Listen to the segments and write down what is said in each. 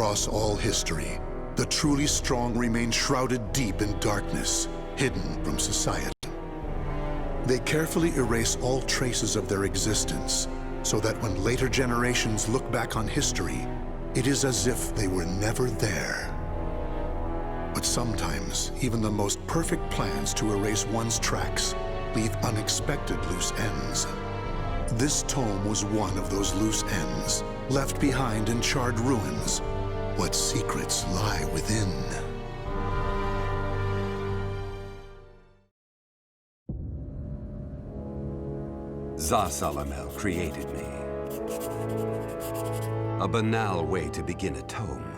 Across all history, the truly strong remain shrouded deep in darkness, hidden from society. They carefully erase all traces of their existence, so that when later generations look back on history, it is as if they were never there. But sometimes, even the most perfect plans to erase one's tracks leave unexpected loose ends. This tome was one of those loose ends, left behind in charred ruins. What secrets lie within? Zasalamel created me. A banal way to begin a tome,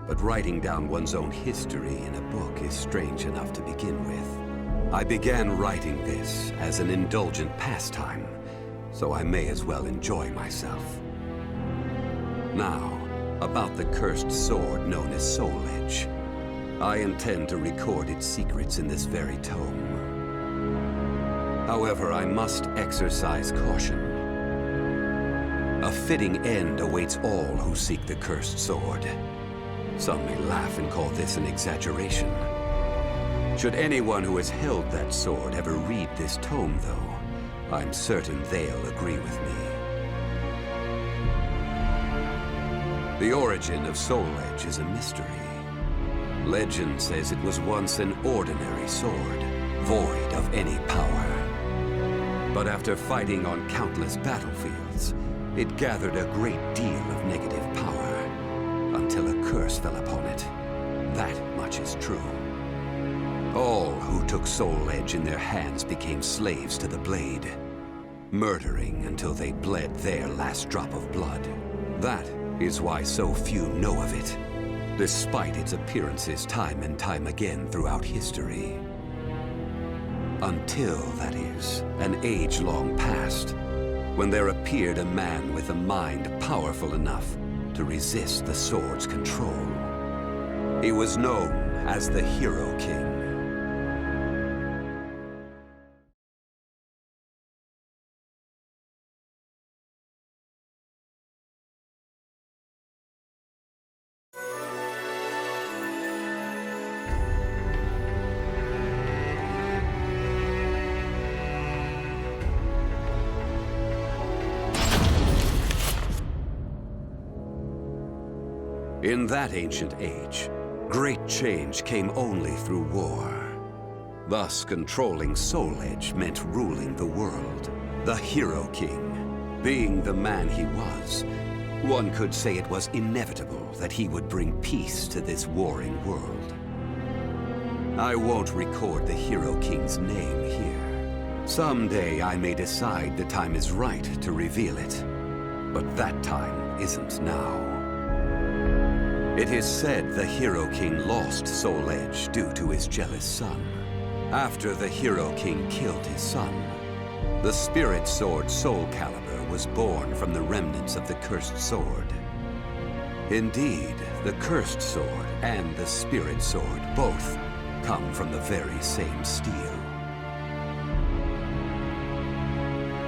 but writing down one's own history in a book is strange enough to begin with. I began writing this as an indulgent pastime, so I may as well enjoy myself. Now, about the cursed sword known as Soul Edge. I intend to record its secrets in this very tome. However, I must exercise caution. A fitting end awaits all who seek the cursed sword. Some may laugh and call this an exaggeration. Should anyone who has held that sword ever read this tome, though, I'm certain they'll agree with me. The origin of Soul Edge is a mystery. Legend says it was once an ordinary sword, void of any power. But after fighting on countless battlefields, it gathered a great deal of negative power, until a curse fell upon it. That much is true. All who took Soul Edge in their hands became slaves to the blade, murdering until they bled their last drop of blood. That is why so few know of it, despite its appearances time and time again throughout history. Until, that is, an age-long past, when there appeared a man with a mind powerful enough to resist the sword's control. He was known as the Hero King. In that ancient age, great change came only through war. Thus, controlling Soul Edge meant ruling the world. The Hero King, being the man he was, one could say it was inevitable that he would bring peace to this warring world. I won't record the Hero King's name here. Someday I may decide the time is right to reveal it, but that time isn't now. It is said the Hero King lost Soul Edge due to his jealous son. After the Hero King killed his son, the spirit sword Soul Calibur was born from the remnants of the cursed sword. Indeed, the cursed sword and the spirit sword both come from the very same steel.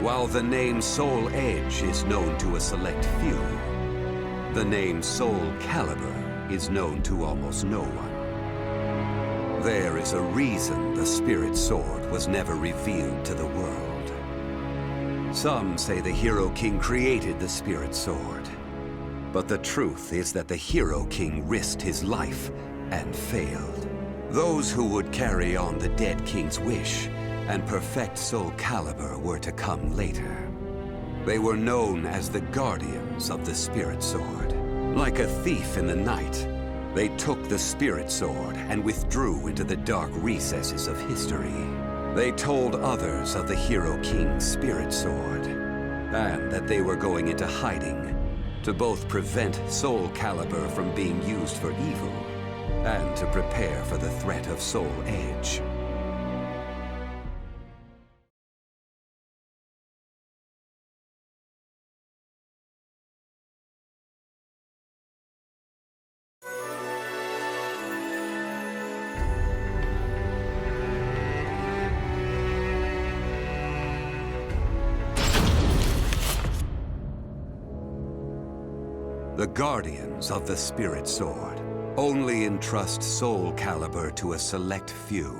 While the name Soul Edge is known to a select few, the name Soul Calibur is known to almost no one. There is a reason the Spirit Sword was never revealed to the world. Some say the Hero King created the Spirit Sword, but the truth is that the Hero King risked his life and failed. Those who would carry on the dead king's wish and perfect Soul Calibur were to come later. They were known as the Guardians of the Spirit Sword. Like a thief in the night, they took the Spirit Sword and withdrew into the dark recesses of history. They told others of the Hero King's Spirit Sword, and that they were going into hiding to both prevent Soul Calibur from being used for evil, and to prepare for the threat of Soul Edge. The the Guardians of the Spirit Sword only entrust Soul Calibur to a select few.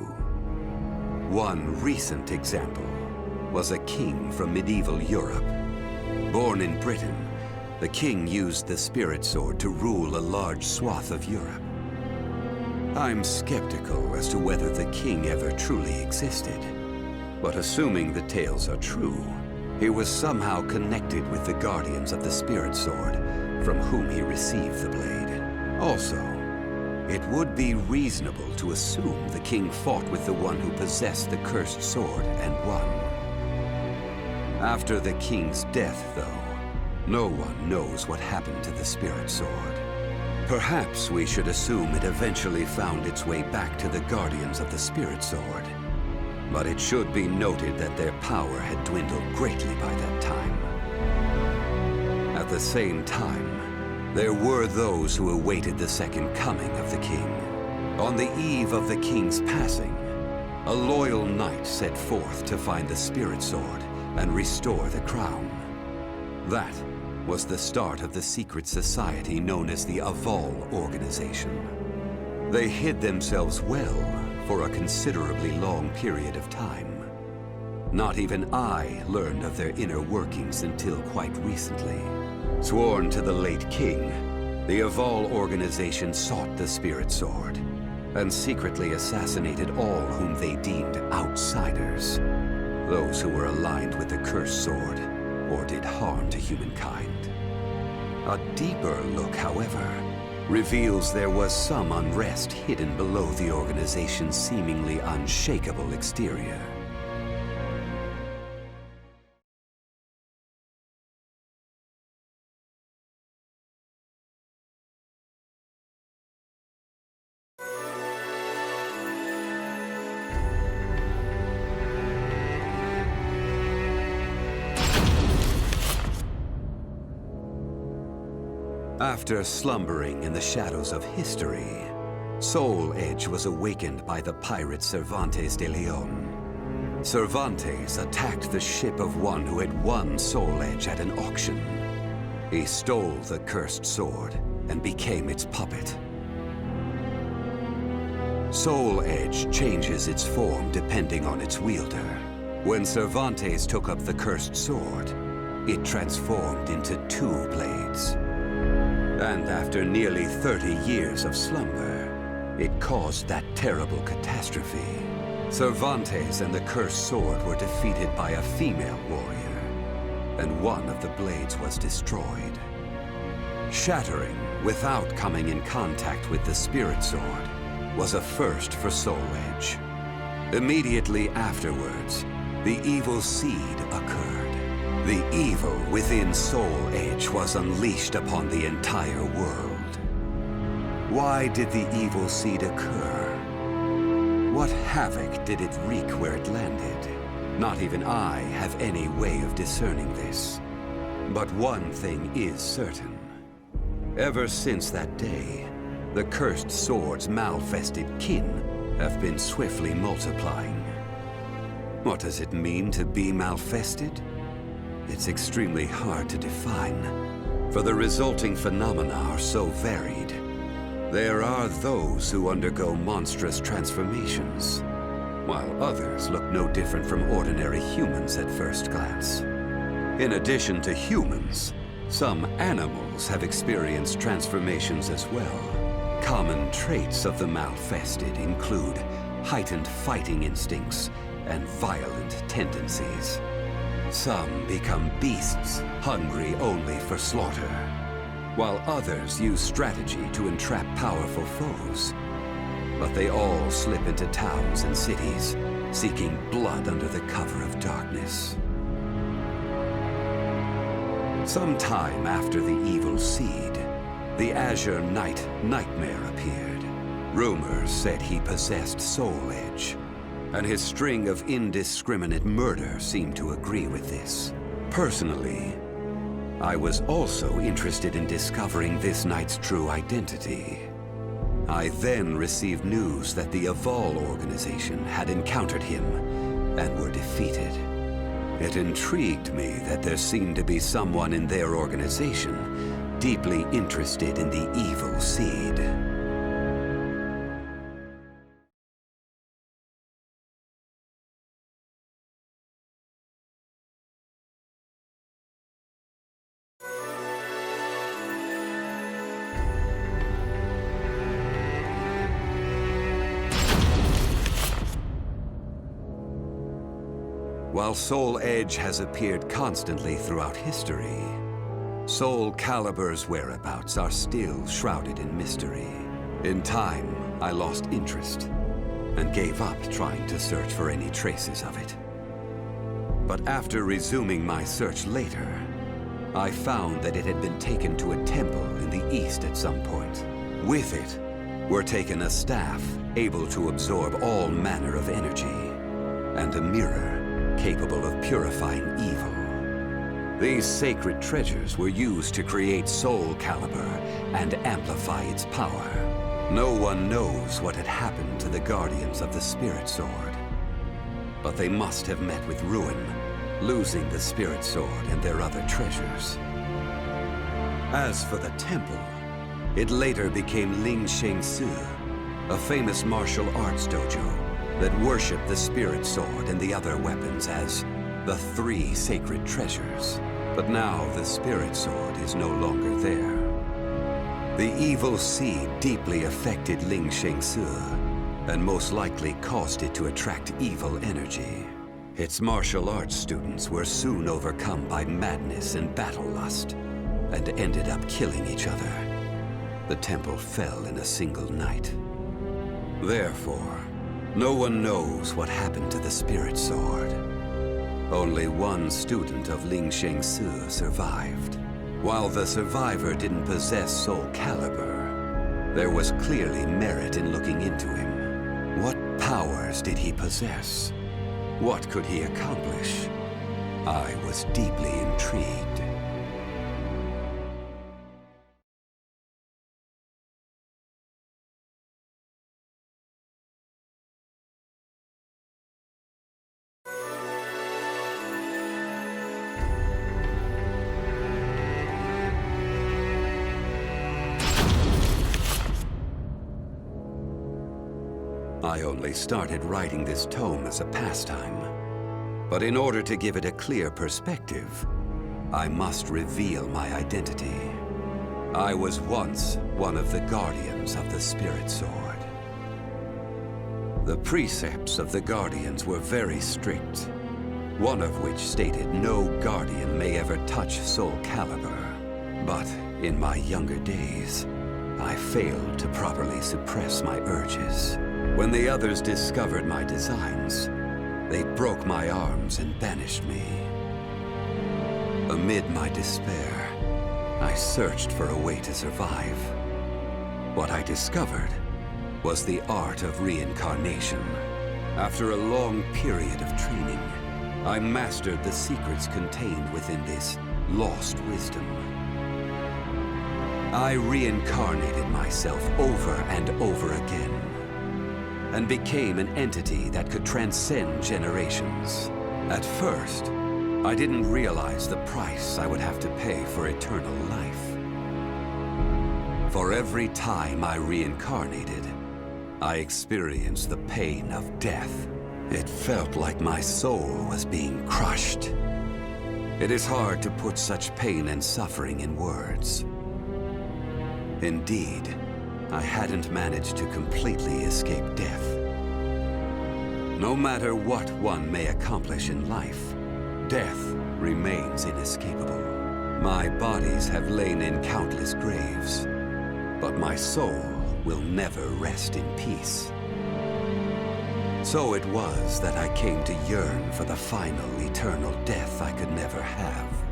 One recent example was a king from medieval Europe. Born in Britain, the king used the Spirit Sword to rule a large swath of Europe. I'm skeptical as to whether the king ever truly existed, but assuming the tales are true, he was somehow connected with the Guardians of the Spirit Sword, from whom he received the blade. Also, it would be reasonable to assume the king fought with the one who possessed the cursed sword and won. After the king's death, though, no one knows what happened to the Spirit Sword. Perhaps we should assume it eventually found its way back to the Guardians of the Spirit Sword. But it should be noted that their power had dwindled greatly by that time. At the same time, there were those who awaited the second coming of the king. On the eve of the king's passing, a loyal knight set forth to find the Spirit Sword and restore the crown. That was the start of the secret society known as the Aval Organization. They hid themselves well for a considerably long period of time. Not even I learned of their inner workings until quite recently. Sworn to the late king, the Aval Organization sought the Spirit Sword and secretly assassinated all whom they deemed outsiders, those who were aligned with the cursed sword or did harm to humankind. A deeper look, however, reveals there was some unrest hidden below the organization's seemingly unshakable exterior. After slumbering in the shadows of history, Soul Edge was awakened by the pirate Cervantes de Leon. Cervantes attacked the ship of one who had won Soul Edge at an auction. He stole the cursed sword and became its puppet. Soul Edge changes its form depending on its wielder. When Cervantes took up the cursed sword, it transformed into two blades. And after nearly 30 years of slumber, it caused that terrible catastrophe. Cervantes and the cursed sword were defeated by a female warrior, and one of the blades was destroyed. Shattering without coming in contact with the Spirit Sword was a first for Soul Edge. Immediately afterwards, the evil seed occurred. The evil within Soul Edge was unleashed upon the entire world. Why did the evil seed occur? What havoc did it wreak where it landed? Not even I have any way of discerning this. But one thing is certain. Ever since that day, the cursed sword's malfested kin have been swiftly multiplying. What does it mean to be malfested? It's extremely hard to define, for the resulting phenomena are so varied. There are those who undergo monstrous transformations, while others look no different from ordinary humans at first glance. In addition to humans, some animals have experienced transformations as well. Common traits of the malfested include heightened fighting instincts and violent tendencies. Some become beasts, hungry only for slaughter, while others use strategy to entrap powerful foes. But they all slip into towns and cities, seeking blood under the cover of darkness. Sometime after the evil seed, the Azure Knight Nightmare appeared. Rumors said he possessed Soul Edge, and his string of indiscriminate murder seemed to agree with this. Personally, I was also interested in discovering this knight's true identity. I then received news that the Aval Organization had encountered him and were defeated. It intrigued me that there seemed to be someone in their organization deeply interested in the evil seed. While Soul Edge has appeared constantly throughout history, Soul Calibur's whereabouts are still shrouded in mystery. In time, I lost interest and gave up trying to search for any traces of it. But after resuming my search later, I found that it had been taken to a temple in the east at some point. With it were taken a staff able to absorb all manner of energy, and a mirror capable of purifying evil. These sacred treasures were used to create Soul Calibur and amplify its power. No one knows what had happened to the Guardians of the Spirit Sword, but they must have met with ruin, losing the Spirit Sword and their other treasures. As for the temple, it later became Ling Sheng Su, a famous martial arts dojo that worshipped the Spirit Sword and the other weapons as the three sacred treasures. But now the Spirit Sword is no longer there. The evil seed deeply affected Ling Sheng Su, and most likely caused it to attract evil energy. Its martial arts students were soon overcome by madness and battle lust, and ended up killing each other. The temple fell in a single night. Therefore, no one knows what happened to the Spirit Sword. Only one student of Ling Sheng Su survived. While the survivor didn't possess Soul Calibur, there was clearly merit in looking into him. What powers did he possess? What could he accomplish? I was deeply intrigued. I only started writing this tome as a pastime, but in order to give it a clear perspective, I must reveal my identity. I was once one of the Guardians of the Spirit Sword. The precepts of the Guardians were very strict, one of which stated no Guardian may ever touch Soul Calibur. But in my younger days, I failed to properly suppress my urges. When the others discovered my designs, they broke my arms and banished me. Amid my despair, I searched for a way to survive. What I discovered was the art of reincarnation. After a long period of training, I mastered the secrets contained within this lost wisdom. I reincarnated myself over and over again, and became an entity that could transcend generations. At first, I didn't realize the price I would have to pay for eternal life. For every time I reincarnated, I experienced the pain of death. It felt like my soul was being crushed. It is hard to put such pain and suffering in words. Indeed, I hadn't managed to completely escape death. No matter what one may accomplish in life, death remains inescapable. My bodies have lain in countless graves, but my soul will never rest in peace. So it was that I came to yearn for the final eternal death I could never have.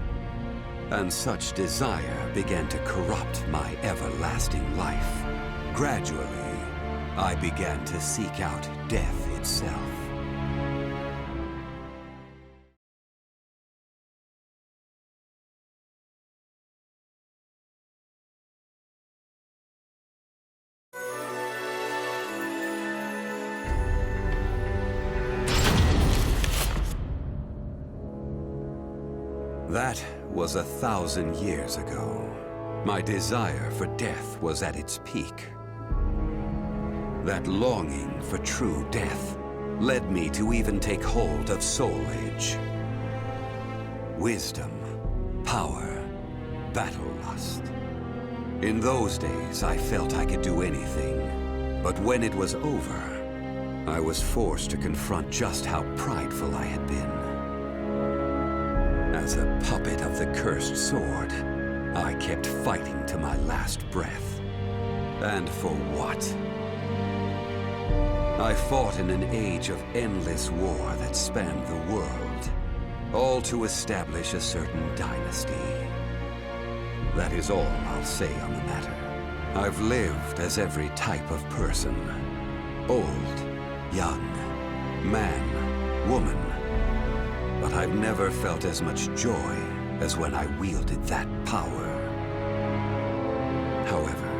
And such desire began to corrupt my everlasting life. Gradually, I began to seek out death itself. That was 1,000 years ago. My desire for death was at its peak. That longing for true death led me to even take hold of Soul Edge. Wisdom, power, battle lust. In those days, I felt I could do anything. But when it was over, I was forced to confront just how prideful I had been. As a puppet of the cursed sword, I kept fighting to my last breath. And for what? I fought in an age of endless war that spanned the world, all to establish a certain dynasty. That is all I'll say on the matter. I've lived as every type of person. Old, young, man, woman. But I've never felt as much joy as when I wielded that power. However,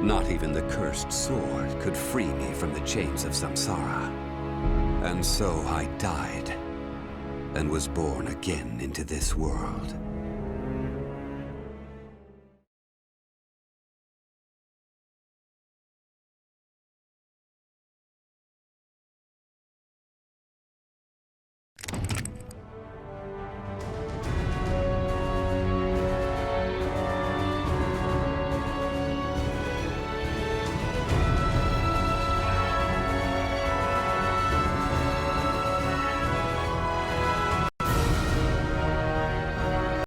not even the cursed sword could free me from the chains of samsara. And so I died, and was born again into this world.